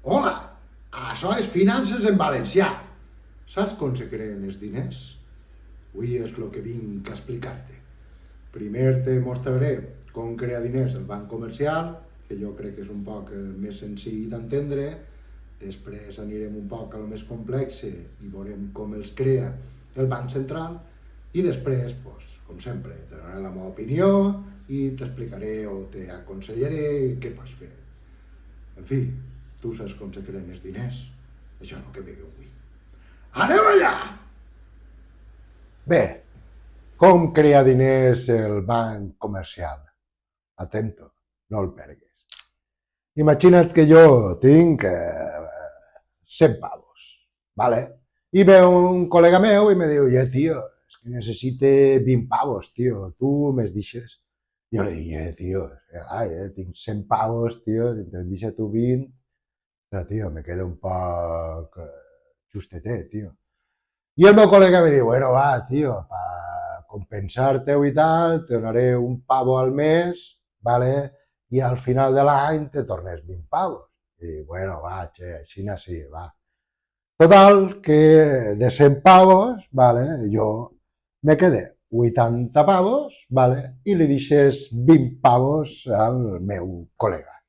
Hola, això és finances en valencià. Saps com se creen els diners? Avui és el que vinc a explicar-te. Primer te mostraré com crear diners el banc comercial, que jo crec que és un poc més senzill d'entendre. Després anirem un poc a lo més complex i veurem com els crea el banc central. I després, pues, com sempre, te donaré la meva opinió i t'explicaré o t'aconsellaré què pots fer. En fi, tu saps com se creen els diners. Això no que veieu avui. Anem allà! Bé, com crear diners el banc comercial? Atento, no el pergues. Imagina't que jo tinc 100 pavos, ¿vale? I ve un col·lega meu i me diu, tio, és que necessite 20 pavos, tio, tu me'ls deixes? Jo li dic, tio, tinc 100 pavos, tio, si te'n deixa tu 20, però, tio, me queda un poc justetet, tio. I el meu col·lega me diu, bueno, va, tio, per compensar-te-ho i tal, te donaré un pavo al mes, ¿vale? I al final de l'any te tornes 20 pavos. I dic, bueno, va, així sí, va. Total, que de 100 pavos, ¿vale? Jo me quedé 80 pavos, ¿vale? I li deixes 20 pavos al meu col·lega.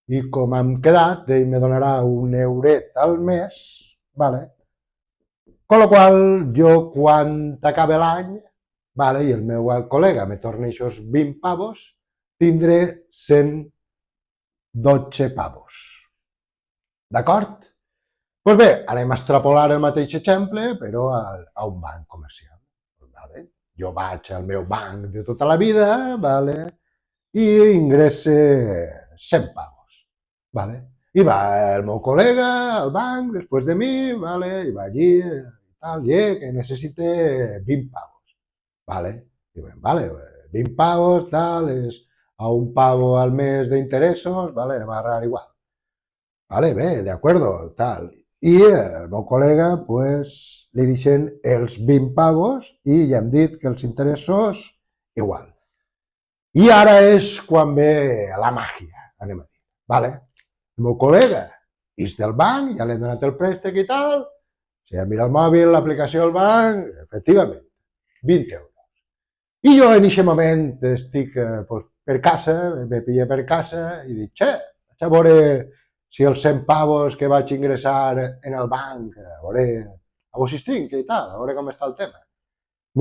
I com hem quedat, ell me donarà un euret al mes, ¿vale? Con lo qual, jo, quan acabe l'any, ¿vale? I el meu col·lega me torna aquests 20 pavos, tindré 112 pavos. D'acord? Doncs bé, anem a extrapolar el mateix exemple, però a un banc comercial. Vale? Jo vaig al meu banc de tota la vida, vale? I ingresse 100 pavos. Vale? I va el meu col·lega al banc després de mi, vale? I va allí, tal, que necessite 20 pavos. Vale? Diuen, vale, 20 pavos, tal, és a un pavo al mes d'interessos, vale? Anem a agarrar igual. Vale, bé, de acuerdo, tal. I el meu col·lega, pues, li deixen els 20 pavos i ja hem dit que els interessos igual. I ara és quan ve la màgia, anem a dir. Vale? El meu col·lega és del banc, ja li hem donat el préstec i tal, si ja mira el mòbil, l'aplicació del banc, efectivament, 20 euros. I jo en aquest moment estic pues, per casa, me pilla per casa i dic, vaig a veure si els 100 pavos que vaig ingressar en el banc, a veure si els tinc i tal, a veure com està el tema.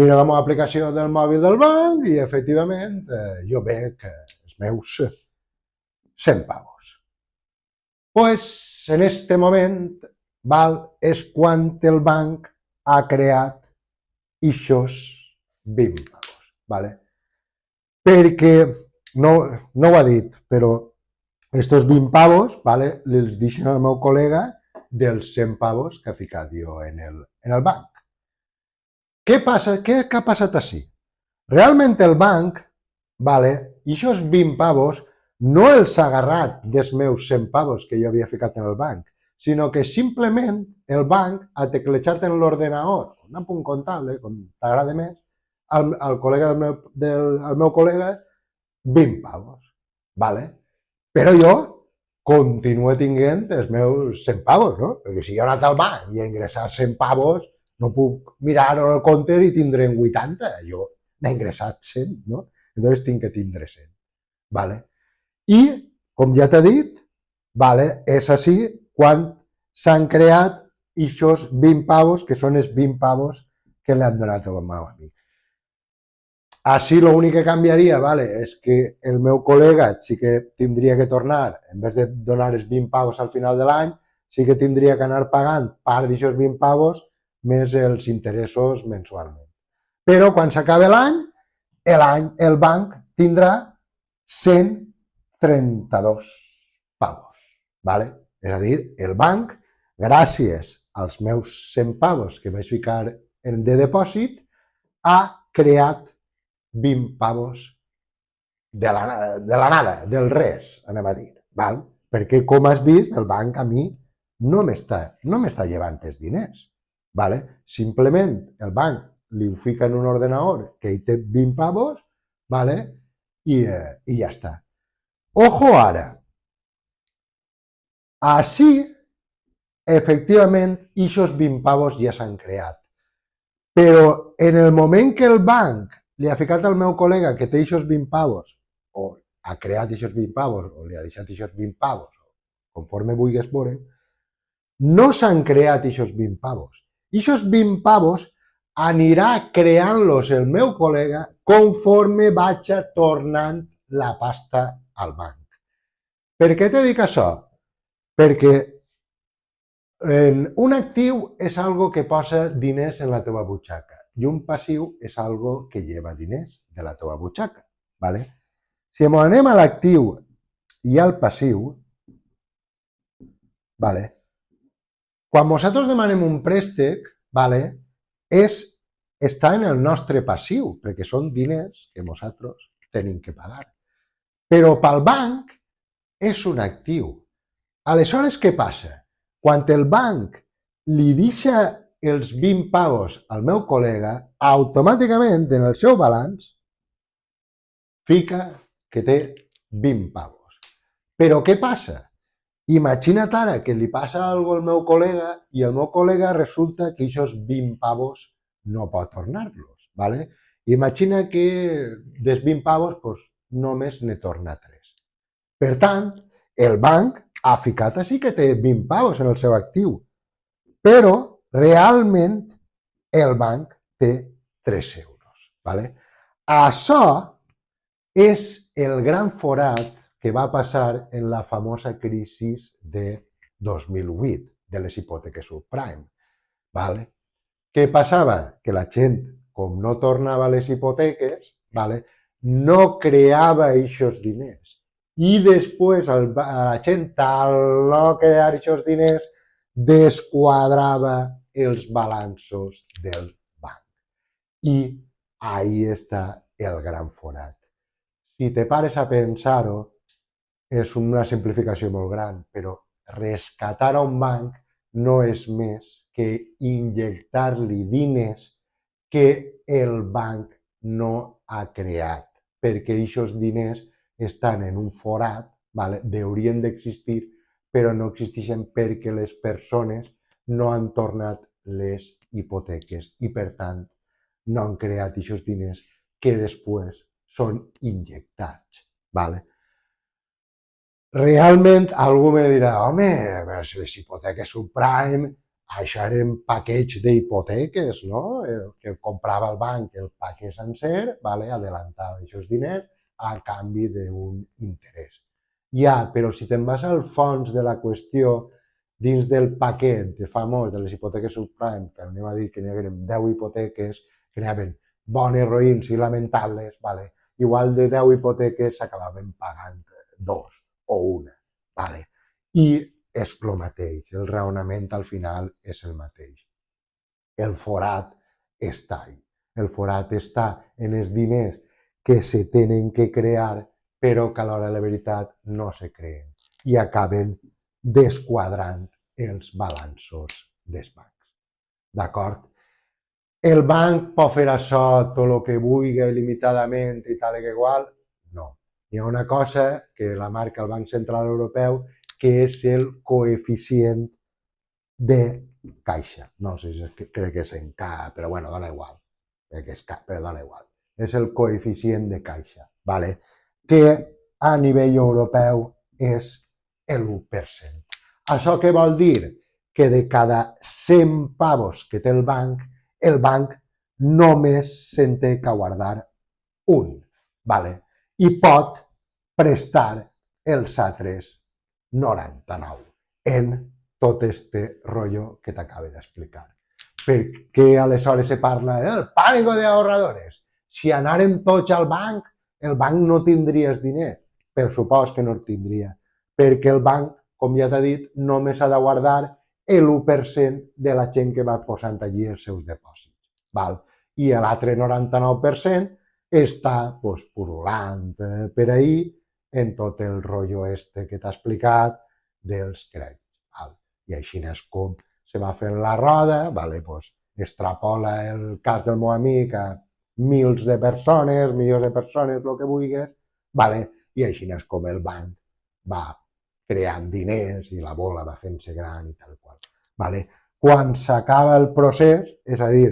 Miro la meva aplicació del mòbil del banc i, efectivament, jo veig els meus 100 pavos. Pues, en este moment, val, és quan el banc ha creat ixos 20 pavos. Vale? Perquè, no ho ha dit, però estos 20 pavos, vale, els deixen al meu col·lega dels 100 pavos que ha ficat jo en el banc. Què passa? Què ha passat així? Realment el banc, vale, i aquests 20 pavos no els ha agarrat dels meus 100 pavos que jo havia ficat en el banc, sinó que simplement el banc ha teclejat en l'ordenador, un apunt comptable, com t'agrada més, al col·lega al meu col·lega 20 pavos. Vale? Però jo continuo tinguent els meus 100 pavos, no? Perquè si jo he anat al banc i he ingressat 100 pavos, no puc mirar el compte i tindré 80. Jo n'he ingressat 100, no? Llavors tinc que tindre 100. Vale? I, com ja t'he dit, vale, és així quan s'han creat aquests 20 pavos, que són els 20 pavos que li han donat al meu amic. Així l'únic que canviaria, vale, és que el meu col·lega sí que tindria que tornar, en vez de donar els 20 pavos al final de l'any, sí que tindria que anar pagant part d'aquests 20 pavos més els interessos mensualment. Però quan s'acabi l'any, el banc tindrà 132 pavos. Vale? És a dir, el banc, gràcies als meus 100 pavos que vaig ficar de depòsit, ha creat 20 pavos de la nada, del res, anem a dir. Val? Perquè, com has vist, el banc a mi no m'està llevant els diners. Vale? Simplement el banc li ho fica en un ordenador que hi té 20 pavos, vale? I ja està. Ojo ara, Així, efectivament, aquests 20 pavos ja s'han creat. Però en el moment que el banc li ha ficat al meu col·lega que té aquests 20 pavos, o ha creat aquests 20 pavos, o li ha deixat aquests 20 pavos, conforme vulguis veure, no s'han creat aquests 20 pavos. Aquests 20 pavos anirà creant-los el meu col·lega conforme vaig tornant la pasta al banc. Per què te dic això? Perquè un actiu és algo que posa diners en la teva butxaca i un passiu és algo que lleva diners de la teva butxaca. ¿Vale? Si anem a l'actiu i al passiu, ¿vale? Quan nosaltres demanem un préstec, ¿vale? Està en el nostre passiu, perquè són diners que nosaltres tenim que pagar. Però pel banc és un actiu. Aleshores, què passa? Quan el banc li deixa els 20 pavos al meu col·lega, automàticament en el seu balanç fica que té 20 pavos. Però què passa? Imagina't ara que li passa alguna cosa al meu col·lega i el meu col·lega resulta que aquests 20 pavos no pot tornar-los. ¿Vale? Imagina que dels 20 pavos pues, només ne torna 3. Per tant, el banc ha ficat així que té 20 pavos en el seu actiu, però realment el banc té 3 euros. ¿Vale? Això és el gran forat que va passar en la famosa crisi de 2008, de les hipoteques subprime. ¿Vale? Què passava? Que la gent, com no tornava les hipoteques, ¿vale? No creava aquests diners. I després la gent, al no crear aquests diners, desquadrava els balanços del banc. I ahí està el gran forat. Si te pares a pensar-ho, és una simplificació molt gran, però rescatar a un banc no és més que injectar-li diners que el banc no ha creat, perquè aquests diners estan en un forat, ¿vale? Haurien d'existir, però no existeixen perquè les persones no han tornat les hipoteques i, per tant, no han creat aquests diners que després són injectats. ¿Vale? Realment algú me dirà, home, les hipoteques subprime, això eren paquets d'hipoteques, no? Que comprava el banc el paquet sencer, ¿vale? Adelantava aquests diners a canvi d'un interès. Ja, però si te'n vas al fons de la qüestió, dins del paquet famós de les hipoteques subprime, que anem a dir que n'hi hagueren 10 hipoteques, que n'hi havien bones, roïns i lamentables, ¿vale? Igual de 10 hipoteques s'acabaven pagant 2 o una. ¿Vale? I és el mateix, el raonament al final és el mateix. El forat està ahí. El forat està en els diners que se tenen que crear, però que a l'hora de la veritat no se creen i acaben desquadrant els balanços dels bancs. D'acord? El banc pot fer això tot el que vulgui limitadament i tal i que igual? No. Hi ha una cosa que la marca el Banc Central Europeu, que és el coeficient de caixa. No sé si crec que és en K, però bueno, dona igual. Crec que és K, però dona igual. És el coeficient de caixa, ¿vale? Que a nivell europeu és l'1%. Això què vol dir? Que de cada 100 pavos que té el banc només se'n té que guardar un, ¿vale? I pot prestar els altres 99 en tot este rotllo que t'acabo d'explicar. Per què aleshores se parla del pànico de ahorradores? Si anàrem tots al banc, el banc no tindria els diners. Per supost que no el tindria, perquè el banc, com ja t'he dit, només ha de guardar l'1% de la gent que va posant allí els seus depòsits. Val? I l'altre 99% està purulant per ahí en tot el rotllo este que t'ha explicat dels crèdits. I així és com se va fent la roda, extrapola el cas del meu amic a milions de persones, el que vulguis, i així és com el banc va creant diners i la bola va fent-se gran i tal qual. Vale? Quan s'acaba el procés, és a dir,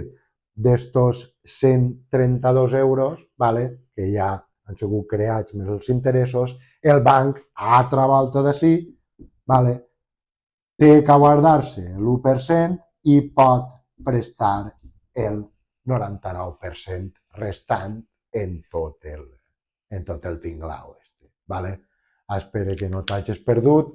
d'estos 132 euros, vale, que ja han sigut creats més els interessos, el banc, altra volta d'ací, vale, té que guardar-se l'1% i pot prestar el 99% restant en tot el tinglau. Vale? Espero que no t'hagis perdut.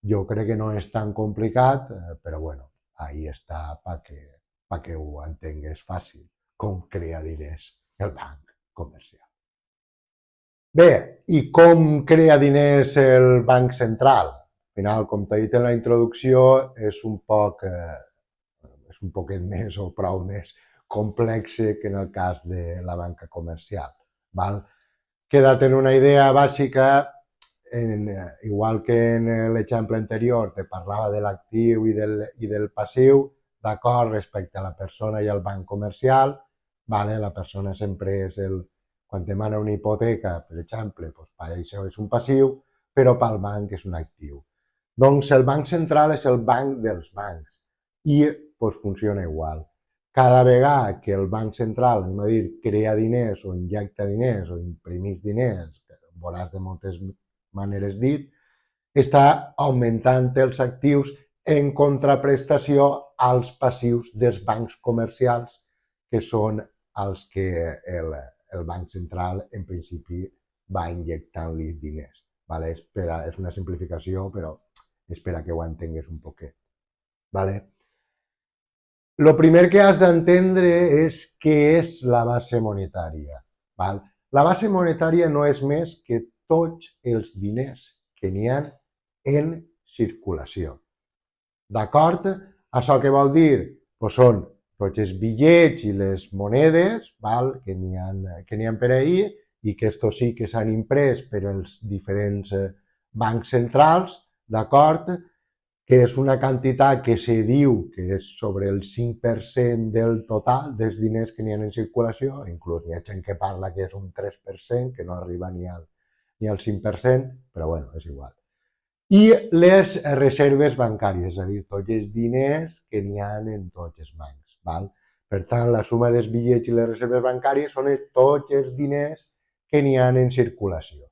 Jo crec que no és tan complicat, però bueno, ahí està perquè ho entengues fàcil, com crea diners el banc comercial. Bé, i com crea diners el Banc Central? Al final, com t'he dit en la introducció, és un poquet més o prou més complex que en el cas de la banca comercial. Val? Queda't en una idea bàsica, igual que en l'exemple anterior te parlava de l'actiu i del passiu, d'acord, respecte a la persona i al banc comercial, vale? La persona sempre és quan demana una hipoteca, per exemple, doncs per això és un passiu, però pel banc és un actiu. Doncs el Banc Central és el banc dels bancs i doncs, funciona igual. Cada vegada que el Banc Central, anem a dir, crea diners o injecta diners o imprimís diners, que veuràs de moltes maneres dit, està augmentant els actius en contraprestació als passius dels bancs comercials, que són els que el Banc Central en principi va injectant-li diners. Vale? És una simplificació, però espera que ho entengues un poquet. Vale? Lo primer que has d'entendre és què és la base monetària. Val? La base monetària no és més que tots els diners que n'hi ha en circulació. D'acord? Això què vol dir? Pues són tots els bitllets i les monedes, val? Que n'hi ha per ahir i que estos sí que s'han imprès per als diferents bancs centrals, d'acord? Que és una quantitat que se diu que és sobre el 5% del total dels diners que n'hi ha en circulació, inclús hi ha gent que parla que és un 3%, que no arriba ni al 5%, però bueno, és igual. I les reserves bancàries, és a dir, tots els diners que n'hi ha en tots els bancs. Val? Per tant, la suma dels bitllets i les reserves bancàries són tots els diners que n'hi ha en circulació.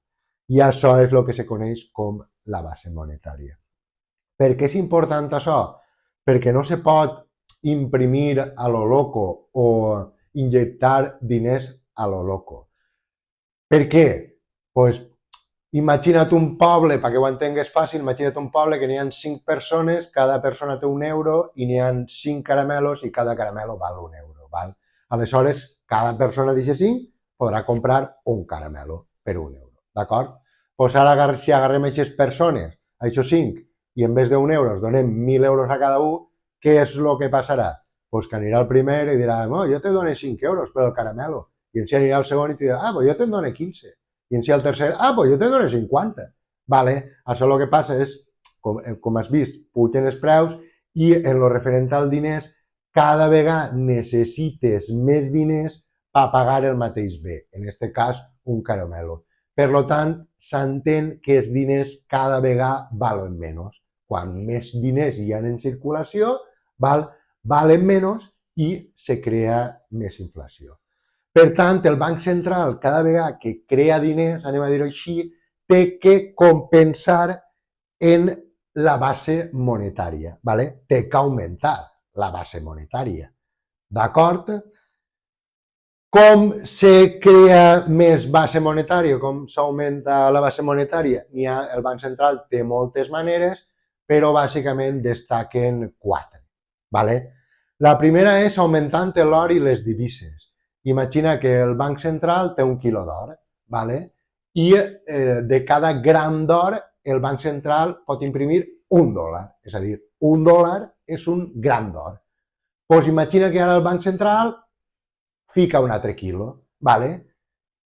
I això és el que se coneix com la base monetària. Per què és important això? Perquè no se pot imprimir a lo loco o injectar diners a lo loco. Per què? Pues, imagina't un poble, perquè ho entengues fàcil, imagina't un poble que n'hi ha 5 persones, cada persona té 1 euro i n'hi ha 5 caramelos i cada caramelo val 1 euro. Val? Aleshores, cada persona d'aquestes 5 podrà comprar un caramelo per 1 euro. D'acord? Pues ara, si agarrem aquestes persones, aquests 5, i en vez d'1 euro donem 1.000 euros a cada un, què és el que passarà? Pues que anirà el primer i dirà, oh, jo te dono 5 euros per el caramelo. I en si anirà el segon i te dirà, pues jo te'n dono 15. I en si el tercer, pues jo te'n dono 50. Vale? Això el que passa és, com has vist, pugen els preus i en lo referent als diners, cada vegada necessites més diners per pagar el mateix bé. En aquest cas, un caramelo. Per tant, s'entén que els diners cada vegada valen menys. Quan més diners hi ha en circulació, valen menys i se crea més inflació. Per tant, el Banc Central, cada vegada que crea diners, anem a dir-ho així, té que compensar en la base monetària. Té que augmentar la base monetària. D'acord? Com se crea més base monetària? Com s'augmenta la base monetària? El Banc Central té moltes maneres, però bàsicament destaquen 4. La primera és augmentant l'or i les divises. Imagina que el Banc Central té 1 quilo d'or, i de cada gram d'or el Banc Central pot imprimir $1, és a dir, $1 és un gram d'or. Doncs imagina que ara el Banc Central fica un altre quilo,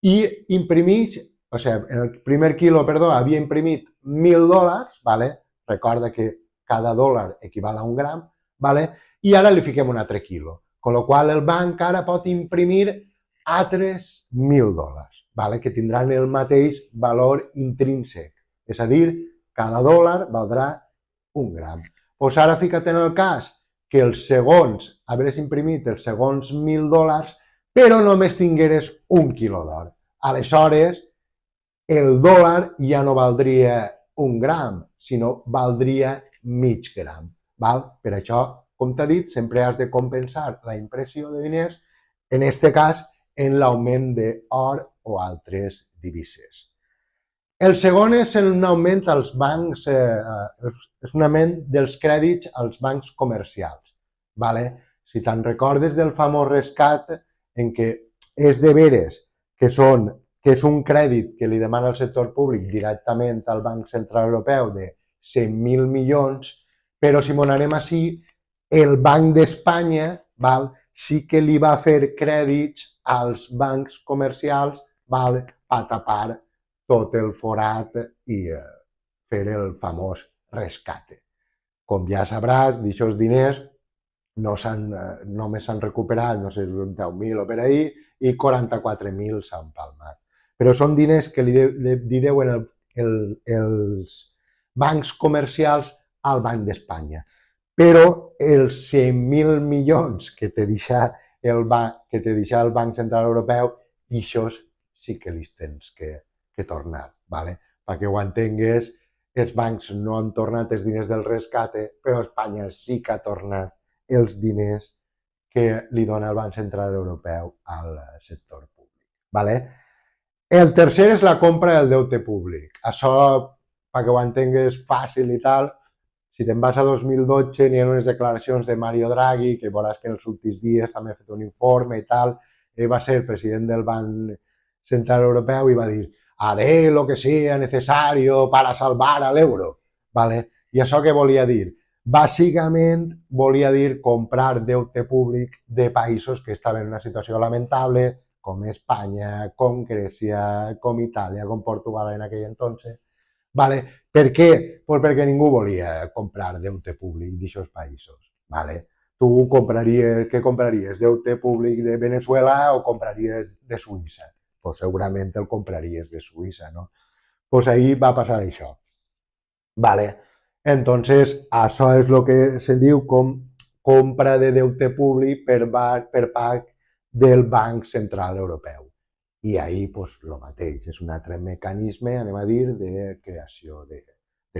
i imprimeix, o sigui, en el primer quilo, havia imprimit $1.000, recorda que cada dòlar equival a un gram, i ara li fiquem un altre quilo, amb la qual el banc ara pot imprimir altres $1.000, que tindran el mateix valor intrínsec, és a dir, cada dòlar valdrà 1 gram. Doncs ara fica't en el cas que els segons, hagués imprimit els segons 1.000 dòlars, però només tingueres 1 quilo d'or. Aleshores, el dòlar ja no valdria 1 gram, sinó valdria mig gram. Val? Per això, com t'he dit, sempre has de compensar la impressió de diners, en aquest cas, en l'augment d'or o altres divises. El segon és un augment als bancs, és un augment dels crèdits als bancs comercials. Vale? Si te'n recordes del famós rescat en què és de veres que és un crèdit que li demana el sector públic directament al Banc Central Europeu de 100.000 milions, però si m'on anem així, el Banc d'Espanya sí que li va fer crèdits als bancs comercials per tapar tot el forat i fer el famós rescate. Com ja sabràs, d'aixòs diners només s'han recuperat, no sé, 10.000 o per ahí, i 44.000 s'han palmat. Però són diners que li deuen els bancs comercials al Banc d'Espanya. Però els 100.000 milions que te deixa el Banc Central Europeu, això sí que li tens que tornar. Perquè ho entengues, els bancs no han tornat els diners del rescate, però Espanya sí que ha tornat els diners que li dona el Banc Central Europeu al sector públic. El tercer és la compra del deute públic. Això, perquè ho entengues fàcil i tal, si te'n vas a 2012 n'hi ha unes declaracions de Mario Draghi, que veuràs que en els últims dies també ha fet un informe i tal, ell va ser president del Banc Central Europeu i va dir haré lo que sea necesario para salvar al euro. I això què volia dir? Bàsicament volia dir comprar deute públic de països que estaven en una situació lamentable, com Espanya, com Grècia, com Itàlia, com Portugal en aquell entonces. Per què? Pues perquè ningú volia comprar deute públic d'aquests països. Tu què compraries? Deute públic de Venezuela o compraries de Suïssa? Pues segurament el compraries de Suïssa, no? Pues ahí va passar això. Entonces, això és el que se diu com compra de deute públic per part del Banc Central Europeu. I ahí, pues, el mateix, és un altre mecanisme, anem a dir, de creació de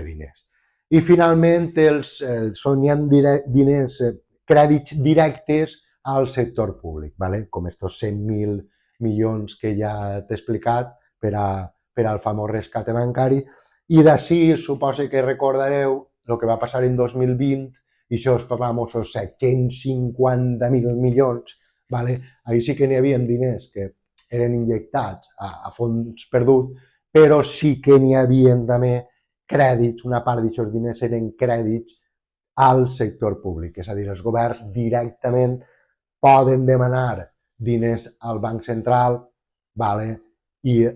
diners. I finalment, hi ha diners, crèdits directes al sector públic, com estos 100.000 milions que ja t'he explicat per al famós rescate bancari. I d'ací, suposo que recordareu el que va passar en 2020, i aquests famosos 750.000 milions. Ahí sí que n'hi havia diners que eren injectats a fons perduts, però sí que n'hi havia també crèdits, una part d'aquests diners eren crèdits al sector públic, és a dir, els governs directament poden demanar diners al Banc Central i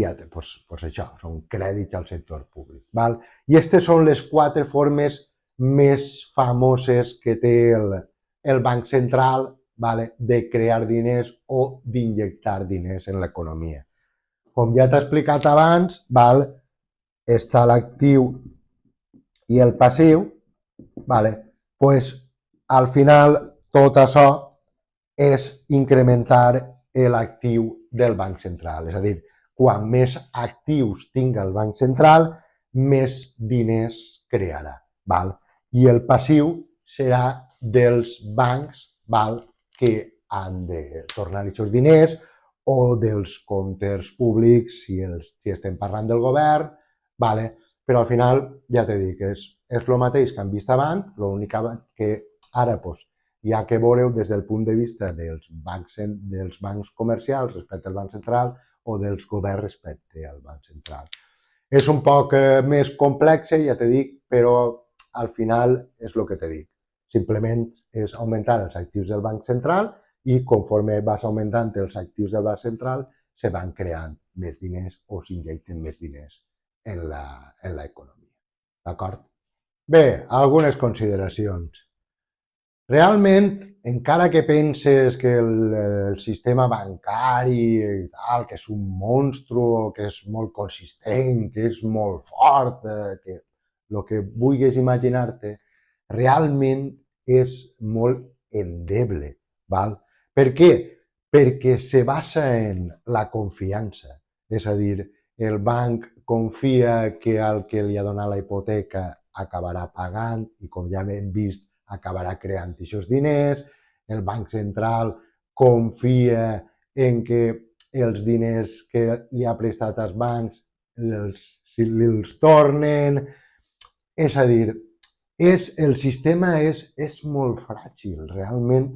això, són crèdits al sector públic. I aquestes són les 4 formes més famoses que té el Banc Central de crear diners o d'injectar diners en l'economia. Com ja t'he explicat abans, està l'actiu i el passiu, al final tot això és incrementar l'actiu del Banc Central. És a dir, quan més actius tinga el Banc Central, més diners crearà. I el passiu serà dels bancs que han de tornar aquests diners o dels comptes públics si estem parlant del govern, però al final, ja t'he dit, és el mateix que hem vist abans, l'únic que ara hi ha que veure-ho des del punt de vista dels bancs comercials respecte al Banc Central o dels governs respecte al Banc Central. És un poc més complex, ja t'he dit, però al final és el que t'he dit. Simplement és augmentar els actius del Banc Central i conforme vas augmentant els actius del Banc Central se van creant més diners o s'injecten més diners en l'economia. D'acord? Bé, algunes consideracions. realment, encara que penses que el sistema bancari i tal, que és un monstru, que és molt consistent, que és molt fort, que el que vulguis imaginar-te, realment és molt endeble. Val? Per què? Perquè se basa en la confiança. És a dir, el banc confia que el que li ha donat la hipoteca acabarà pagant i, com ja hem vist, acabarà creant aquests diners. El Banc Central confia en que els diners que li ha prestat als bancs si els tornen. És a dir, el sistema és molt fràgil. Realment,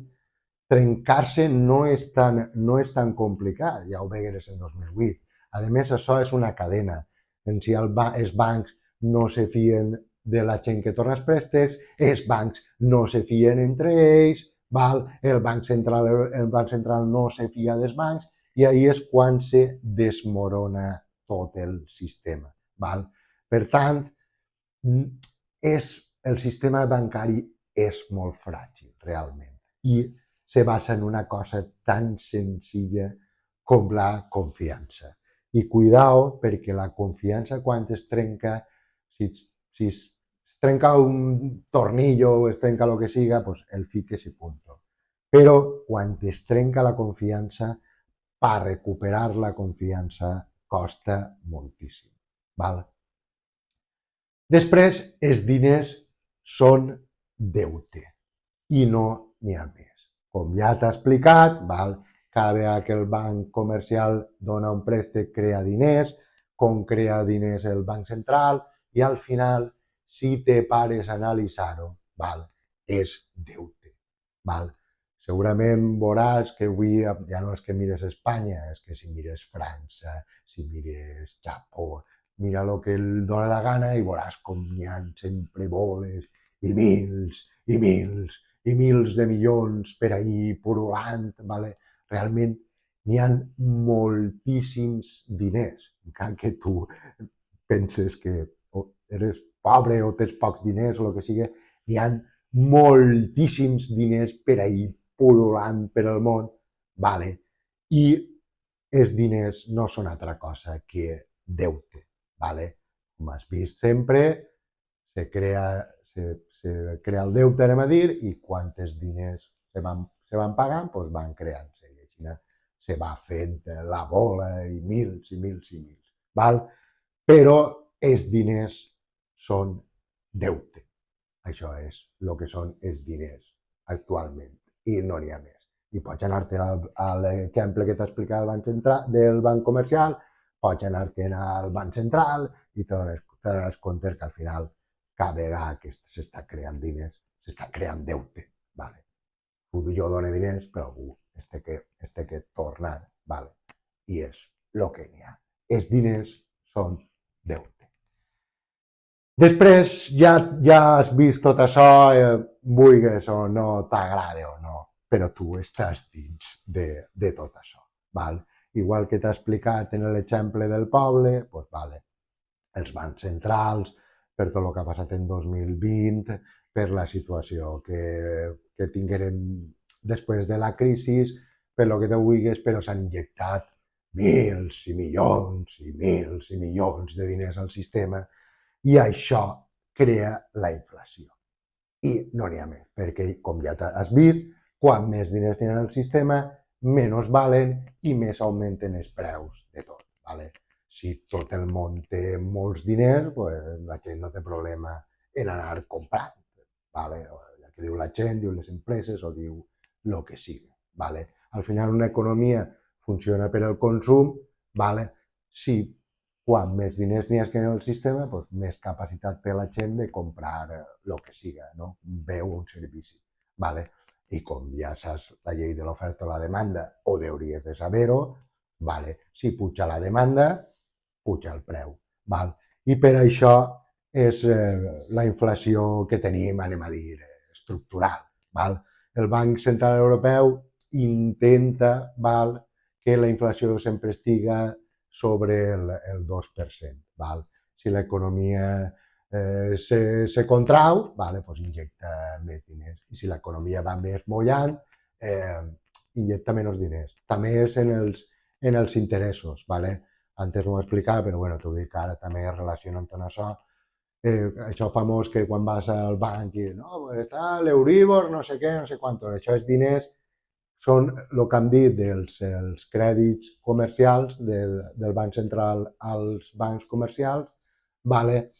trencar-se no és tan complicat. Ja ho vegueres en 2008. A més, això és una cadena. Si els bancs no se fien de la gent que torna els préstecs, els bancs no se fien entre ells, val? El Banc Central no se fia dels bancs, i ahir és quan se desmorona tot el sistema. Val? Per tant, el sistema bancari és molt fràgil, realment, i se basa en una cosa tan senzilla com la confiança. I cuidao, perquè la confiança, quan es trenca, si es trenca un tornillo o es trenca el que siga, pues el fiques i punto. Però quan es trenca la confiança, per recuperar la confiança costa moltíssim. Val? Després, els diners són deute i no n'hi ha més. Com ja t'ha explicat, val? Cada vegada que el banc comercial dona un préstec crea diners, com crea diners el Banc Central, i al final, si te pares a analitzar-ho, val? És deute. Val? Segurament veuràs que avui ja no és que mires Espanya, és que si mires França, si mires Japó, mira el que el dóna la gana i veuràs com n'hi ha sempre boles i mils i mils i mils de milions per ahir purulant. Vale? Realment n'hi ha moltíssims diners. Encara que tu penses que eres pobre o tens pocs diners o el que sigui, n'hi ha moltíssims diners per ahir purulant per el món. Vale? I els diners no són altra cosa que deute. Vale? Com has vist sempre, se crea el deute, anem a dir, i quants diners se van pagant, doncs van creant-se. I així se va fent la bola i mils i mils i mils. Val? Però els diners són deute. Això és el que són els diners actualment, i no n'hi ha més. I pots anar-te a l'exemple que t'ha explicat del banc comercial, pots anar-te'n al Banc Central i t'adonaràs compte que al final, cada vegada que s'està creant diners, s'està creant deute. Vale? Jo dono diners, però algú té que tornar. Vale? I és el que n'hi ha. Els diners són deute. Després ja has vist tot això, vulguis o no, t'agrada o no, però tu estàs dins de tot això. Val? Igual que t'ha explicat en l'exemple del poble, doncs, vale, els bancs centrals, per tot el que ha passat en 2020, per la situació que tingueren després de la crisi, per el que te vulguis, però s'han injectat mils i milions i mils i milions de diners al sistema, i això crea la inflació. I no n'hi ha més, perquè, com ja has vist, quan més diners tenen al sistema, menys valen i més augmenten els preus de tot. Vale? Si tot el món té molts diners, pues, la gent no té problema en anar comprant. Vale? El que diu la gent, diu les empreses o diu el que sigui. Vale? Al final una economia funciona per al consum, vale? Si quan més diners n'hi ha que en el sistema, doncs més capacitat té la gent de comprar el que siga, no? Un bé o un servici. Vale? I com ja saps la llei de l'oferta o la demanda, o hauries de saber-ho, vale? Si puja la demanda, puja el preu. Val? I per això és la inflació que tenim, anem a dir, estructural. Val? El Banc Central Europeu intenta, val, que la inflació sempre estiga sobre el 2%. Val? Si l'economia se contrau, vale, pues injecta més diners. I si l'economia va més mollant, injecta menys diners. També és en els interessos, vale? Antes no ho explicava, però bueno, t'ho dic ara també relacionant amb això famós que quan vas al banc i no, pues està l'Euríbor, no sé què, no sé quant, això és diners, són el que hem dit dels crèdits comercials del Banc Central als bancs comercials, vale?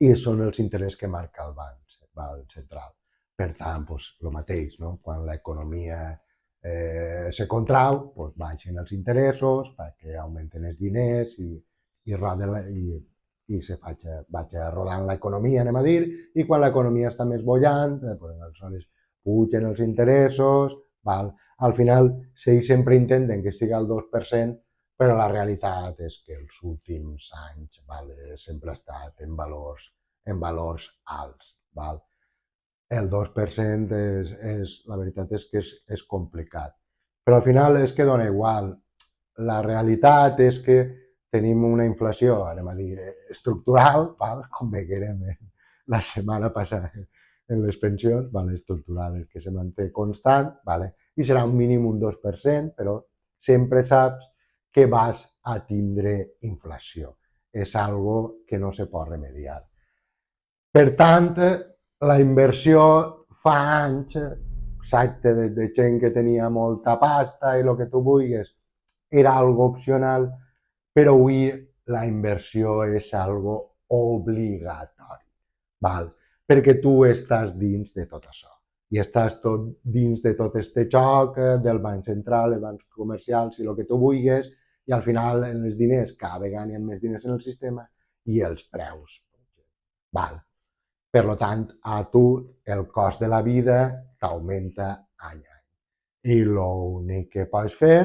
I són els interessos que marca el Banc Central. Per tant, doncs, el mateix, no? Quan l'economia se contrau, doncs baixen els interessos perquè augmenten els diners i se vaig rodant l'economia, anem a dir, i quan l'economia està més bollant, doncs, aleshores pugen els interessos, val? Al final, ells sempre intenten que sigui al 2%, però la realitat és que els últims anys sempre ha estat en valors alts. Val? El 2% la veritat és que és complicat. Però al final és que dona igual. La realitat és que tenim una inflació, anem a dir, estructural, val? Com veiem la setmana passada en les pensions, estructural és que se manté constant, i serà un mínim un 2%, però sempre saps que vas a tindre inflació. És algo que no se pot remediar. Per tant, la inversió fa anys, exacte, de gent que tenia molta pasta i el que tu vulguis, era algo opcional, però avui la inversió és algo obligatori, val? Perquè tu estàs dins de tot això i estàs dins de tot este joc del banc central, els bancs comercials i el que tu vulguis, i al final els diners cada vegada hi ha més diners en el sistema i els preus. Val? Per tant, a tu el cost de la vida t'augmenta any a any. I l'únic que pots fer,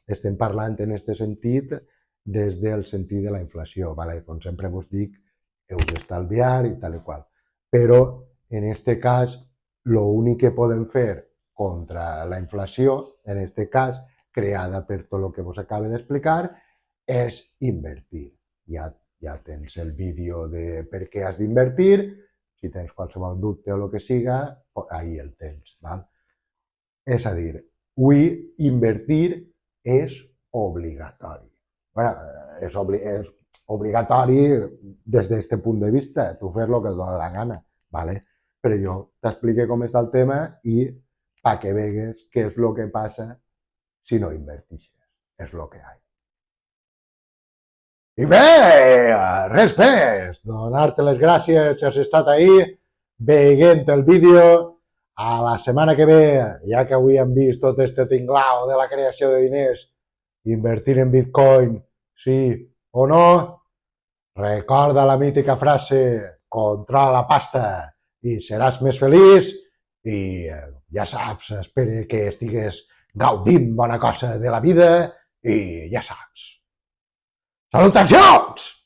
estem parlant en aquest sentit des del sentit de la inflació. Com sempre vos dic, heu d'estalviar i tal i qual. Però, en aquest cas, l'únic que podem fer contra la inflació, en aquest cas, creada per tot el que vos acabo d'explicar, és invertir. Ja tens el vídeo de per què has d'invertir, si tens qualsevol dubte o el que siga, ahí el tens. Val? És a dir, avui invertir és obligatori. És obligatori des d'aquest punt de vista, tu fes el que et dona la gana, però jo t'explico com està el tema i perquè vegues què és el que passa si no invertixes. És el que hi ha. I bé, res més, donar-te les gràcies si has estat ahí veient el vídeo. A la setmana que ve, ja que avui hem vist tot este tinglau de la creació de diners, invertir en Bitcoin, sí o no, recorda la mítica frase, controla la pasta i seràs més feliç, i ja saps, espero que estigues gaudint bona cosa de la vida i ja saps. Salutacions!